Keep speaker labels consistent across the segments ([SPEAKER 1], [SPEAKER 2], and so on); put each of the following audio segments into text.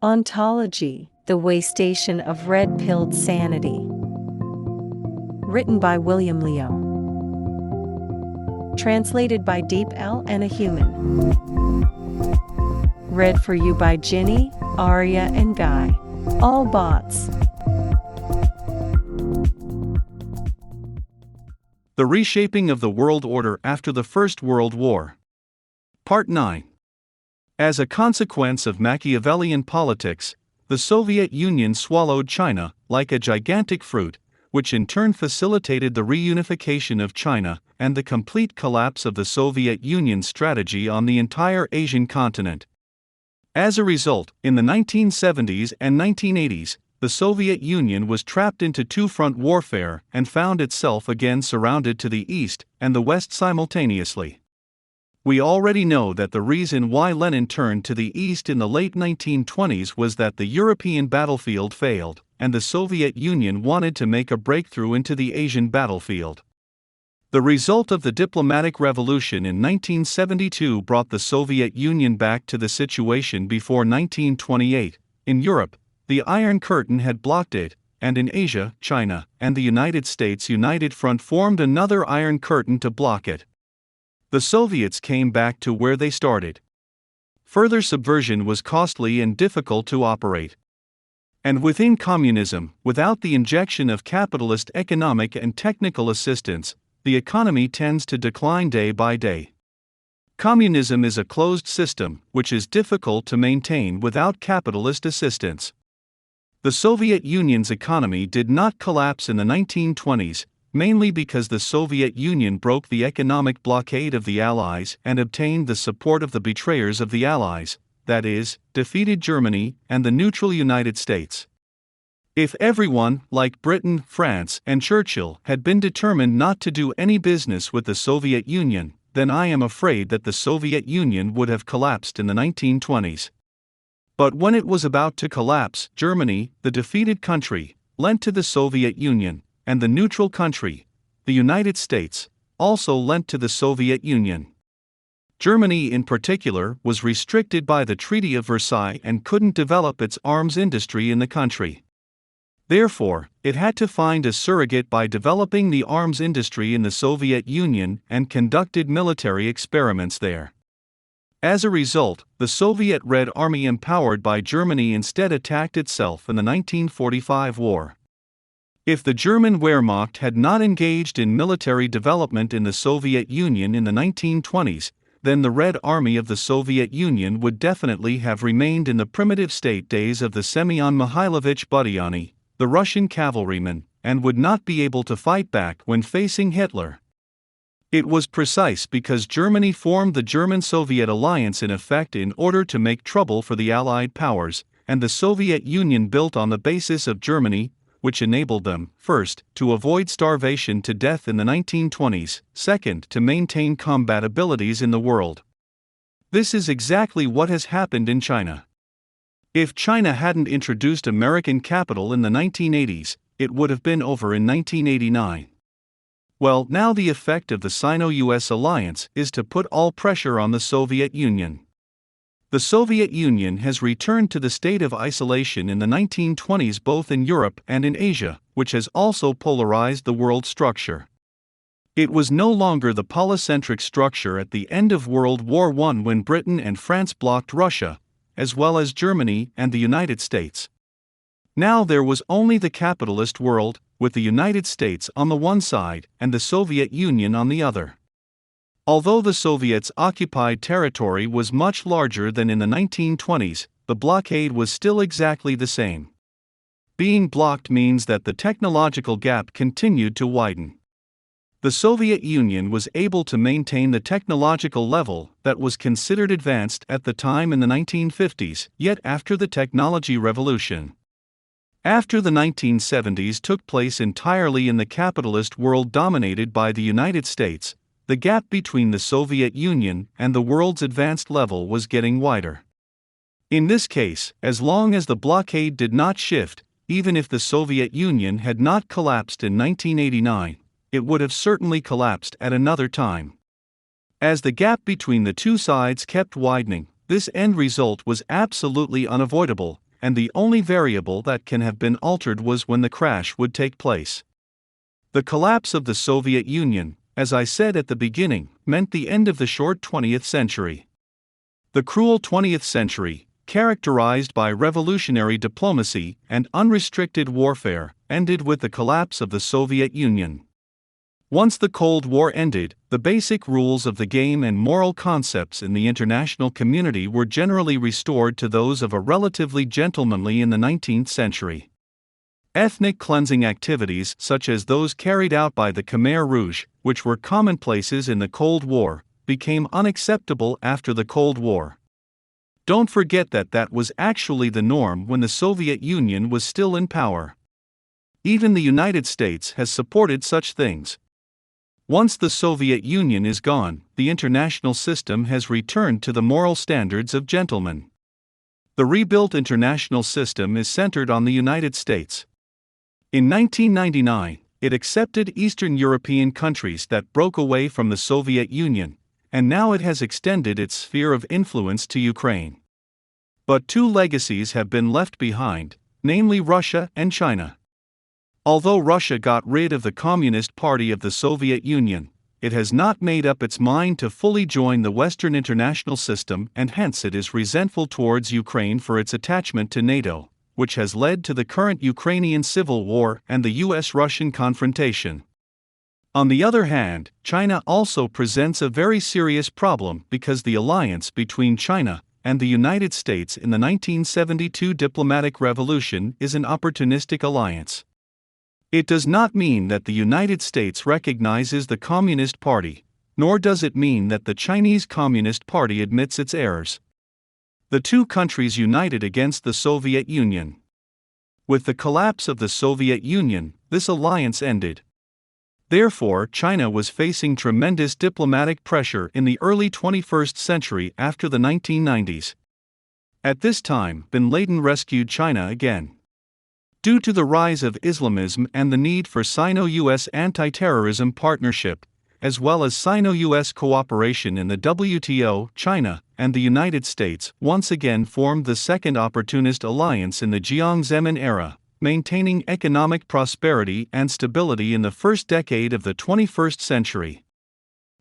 [SPEAKER 1] Ontology, the Waystation of Red-Pilled Sanity. Written by William Leo. Translated by Deep L and a Human. Read for you by Ginny, Arya, and Guy. All bots.
[SPEAKER 2] The Reshaping of the World Order After the First World War. Part 9. As a consequence of Machiavellian politics, the Soviet Union swallowed China like a gigantic fruit, which in turn facilitated the reunification of China and the complete collapse of the Soviet Union's strategy on the entire Asian continent. As a result, in the 1970s and 1980s, the Soviet Union was trapped into two-front warfare and found itself again surrounded to the east and the west simultaneously. We already know that the reason why Lenin turned to the east in the late 1920s was that the European battlefield failed, and the Soviet Union wanted to make a breakthrough into the Asian battlefield. The result of the diplomatic revolution in 1972 brought the Soviet Union back to the situation before 1928. In Europe, the Iron Curtain had blocked it, and in Asia, China and the United States' United Front formed another Iron Curtain to block it. The Soviets came back to where they started. Further subversion was costly and difficult to operate. And within communism, without the injection of capitalist economic and technical assistance, the economy tends to decline day by day. Communism is a closed system, which is difficult to maintain without capitalist assistance. The Soviet Union's economy did not collapse in the 1920s, mainly because the Soviet Union broke the economic blockade of the Allies and obtained the support of the betrayers of the Allies, that is, defeated Germany and the neutral United States. If everyone, like Britain, France, and Churchill, had been determined not to do any business with the Soviet Union, then I am afraid that the Soviet Union would have collapsed in the 1920s. But when it was about to collapse, Germany, the defeated country, lent to the Soviet Union, and the neutral country, the United States, also lent to the Soviet Union. Germany in particular was restricted by the Treaty of Versailles and couldn't develop its arms industry in the country. Therefore, it had to find a surrogate by developing the arms industry in the Soviet Union and conducted military experiments there. As a result, the Soviet Red Army empowered by Germany instead attacked itself in the 1945 war. If the German Wehrmacht had not engaged in military development in the Soviet Union in the 1920s, then the Red Army of the Soviet Union would definitely have remained in the primitive state days of the Semyon Mihailovich Budyonny, the Russian cavalryman, and would not be able to fight back when facing Hitler. It was precise because Germany formed the German-Soviet alliance in effect in order to make trouble for the Allied powers, and the Soviet Union built on the basis of Germany, which enabled them, first, to avoid starvation to death in the 1920s, second, to maintain combat abilities in the world. This is exactly what has happened in China. If China hadn't introduced American capital in the 1980s, it would have been over in 1989. Well, now the effect of the Sino-US alliance is to put all pressure on the Soviet Union. The Soviet Union has returned to the state of isolation in the 1920s both in Europe and in Asia, which has also polarized the world structure. It was no longer the polycentric structure at the end of World War I when Britain and France blocked Russia, as well as Germany and the United States. Now there was only the capitalist world, with the United States on the one side and the Soviet Union on the other. Although the Soviets' occupied territory was much larger than in the 1920s, the blockade was still exactly the same. Being blocked means that the technological gap continued to widen. The Soviet Union was able to maintain the technological level that was considered advanced at the time in the 1950s, yet after the technology revolution. After the 1970s took place entirely in the capitalist world dominated by the United States, the gap between the Soviet Union and the world's advanced level was getting wider. In this case, as long as the blockade did not shift, even if the Soviet Union had not collapsed in 1989, it would have certainly collapsed at another time. As the gap between the two sides kept widening, this end result was absolutely unavoidable, and the only variable that can have been altered was when the crash would take place. The collapse of the Soviet Union, as I said at the beginning, meant the end of the short 20th century. The cruel 20th century, characterized by revolutionary diplomacy and unrestricted warfare, ended with the collapse of the Soviet Union. Once the Cold War ended, the basic rules of the game and moral concepts in the international community were generally restored to those of a relatively gentlemanly in the 19th century. Ethnic cleansing activities such as those carried out by the Khmer Rouge, which were commonplaces in the Cold War, became unacceptable after the Cold War. Don't forget that was actually the norm when the Soviet Union was still in power. Even the United States has supported such things. Once the Soviet Union is gone, the international system has returned to the moral standards of gentlemen. The rebuilt international system is centered on the United States. In 1999, it accepted Eastern European countries that broke away from the Soviet Union, and now it has extended its sphere of influence to Ukraine. But two legacies have been left behind, namely Russia and China. Although Russia got rid of the Communist Party of the Soviet Union, it has not made up its mind to fully join the Western international system, and hence it is resentful towards Ukraine for its attachment to NATO, which has led to the current Ukrainian civil war and the US-Russian confrontation. On the other hand, China also presents a very serious problem because the alliance between China and the United States in the 1972 diplomatic revolution is an opportunistic alliance. It does not mean that the United States recognizes the Communist Party, nor does it mean that the Chinese Communist Party admits its errors. The two countries united against the Soviet Union. With the collapse of the Soviet Union, this alliance ended. Therefore, China was facing tremendous diplomatic pressure in the early 21st century after the 1990s. At this time, bin Laden rescued China again. Due to the rise of Islamism and the need for Sino-US anti-terrorism partnership, as well as Sino-US cooperation in the WTO, China and the United States once again formed the second opportunist alliance in the Jiang Zemin era, maintaining economic prosperity and stability in the first decade of the 21st century.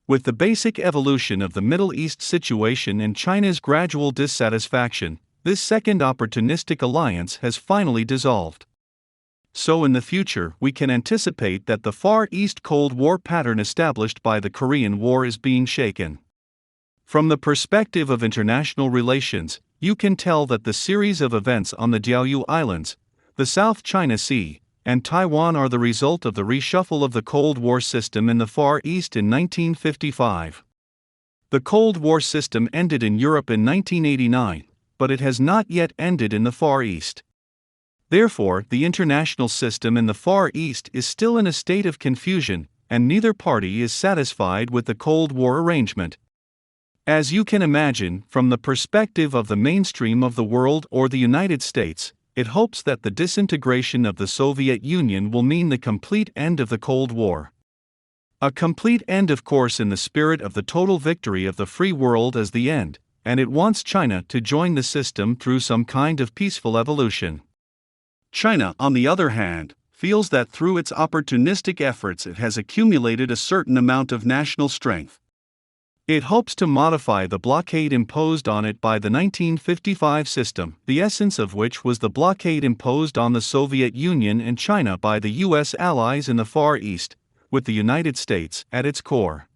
[SPEAKER 2] With the basic evolution of the Middle East situation and China's gradual dissatisfaction, this second opportunistic alliance has finally dissolved. So in the future we can anticipate that the Far East Cold War pattern established by the Korean War is being shaken. From the perspective of international relations, you can tell that the series of events on the Diaoyu Islands, the South China Sea, and Taiwan are the result of the reshuffle of the Cold War system in the Far East in 1955. The Cold War system ended in Europe in 1989, but it has not yet ended in the Far East. Therefore, the international system in the Far East is still in a state of confusion, and neither party is satisfied with the Cold War arrangement. As you can imagine, from the perspective of the mainstream of the world or the United States, it hopes that the disintegration of the Soviet Union will mean the complete end of the Cold War. A complete end, of course, in the spirit of the total victory of the free world as the end, and it wants China to join the system through some kind of peaceful evolution. China, on the other hand, feels that through its opportunistic efforts it has accumulated a certain amount of national strength. It hopes to modify the blockade imposed on it by the 1955 system, the essence of which was the blockade imposed on the Soviet Union and China by the US allies in the Far East, with the United States at its core.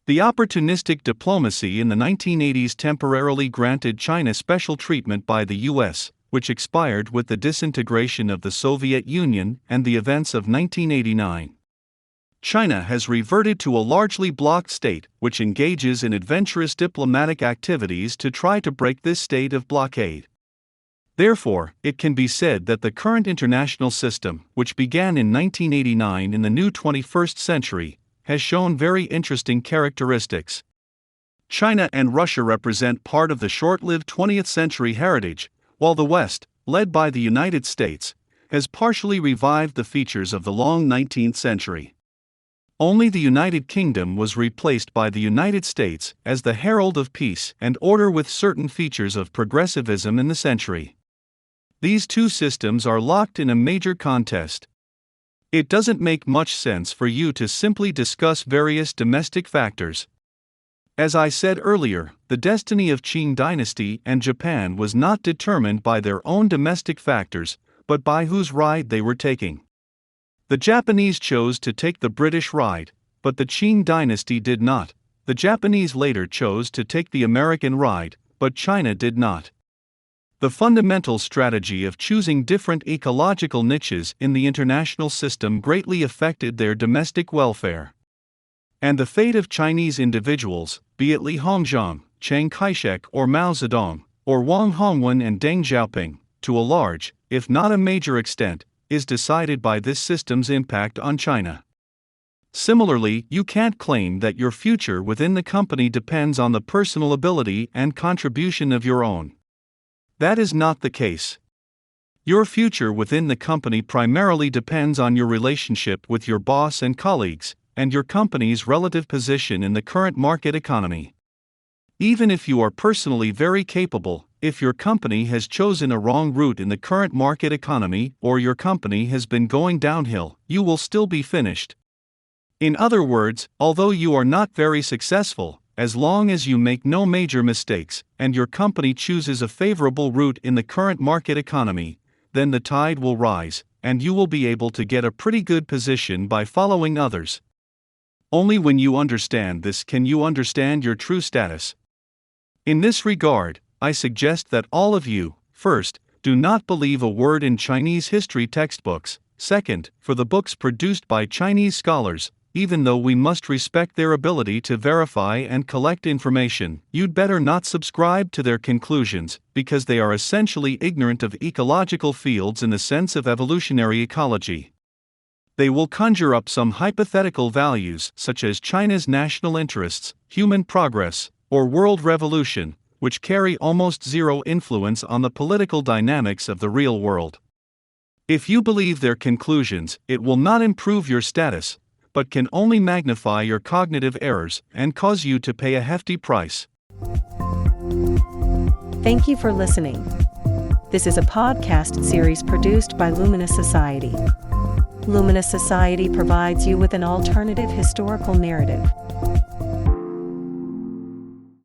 [SPEAKER 2] The opportunistic diplomacy in the 1980s temporarily granted China special treatment by the US, which expired with the disintegration of the Soviet Union and the events of 1989. China has reverted to a largely blocked state, which engages in adventurous diplomatic activities to try to break this state of blockade. Therefore, it can be said that the current international system, which began in 1989 in the new 21st century, has shown very interesting characteristics. China and Russia represent part of the short-lived 20th century heritage, while the West, led by the United States, has partially revived the features of the long 19th century. Only the United Kingdom was replaced by the United States as the herald of peace and order with certain features of progressivism in the century. These two systems are locked in a major contest. It doesn't make much sense for you to simply discuss various domestic factors. As I said earlier, the destiny of Qing dynasty and Japan was not determined by their own domestic factors, but by whose ride they were taking. The Japanese chose to take the British ride, but the Qing dynasty did not. The Japanese later chose to take the American ride, but China did not. The fundamental strategy of choosing different ecological niches in the international system greatly affected their domestic welfare. And the fate of Chinese individuals, be it Li Hongzhang, Chiang Kai-shek or Mao Zedong, or Wang Hongwen and Deng Xiaoping, to a large, if not a major extent, is decided by this system's impact on China. Similarly, you can't claim that your future within the company depends on the personal ability and contribution of your own. That is not the case. Your future within the company primarily depends on your relationship with your boss and colleagues, and your company's relative position in the current market economy. Even if you are personally very capable, if your company has chosen a wrong route in the current market economy or your company has been going downhill, you will still be finished. In other words, although you are not very successful, as long as you make no major mistakes, and your company chooses a favorable route in the current market economy, then the tide will rise, and you will be able to get a pretty good position by following others. Only when you understand this can you understand your true status. In this regard, I suggest that all of you, first, do not believe a word in Chinese history textbooks, second, for the books produced by Chinese scholars, even though we must respect their ability to verify and collect information, you'd better not subscribe to their conclusions, because they are essentially ignorant of ecological fields in the sense of evolutionary ecology. They will conjure up some hypothetical values such as China's national interests, human progress, or world revolution, which carry almost zero influence on the political dynamics of the real world. If you believe their conclusions, it will not improve your status, but can only magnify your cognitive errors and cause you to pay a hefty price.
[SPEAKER 1] Thank you for listening. This is a podcast series produced by Luminous Society. Luminous Society provides you with an alternative historical narrative.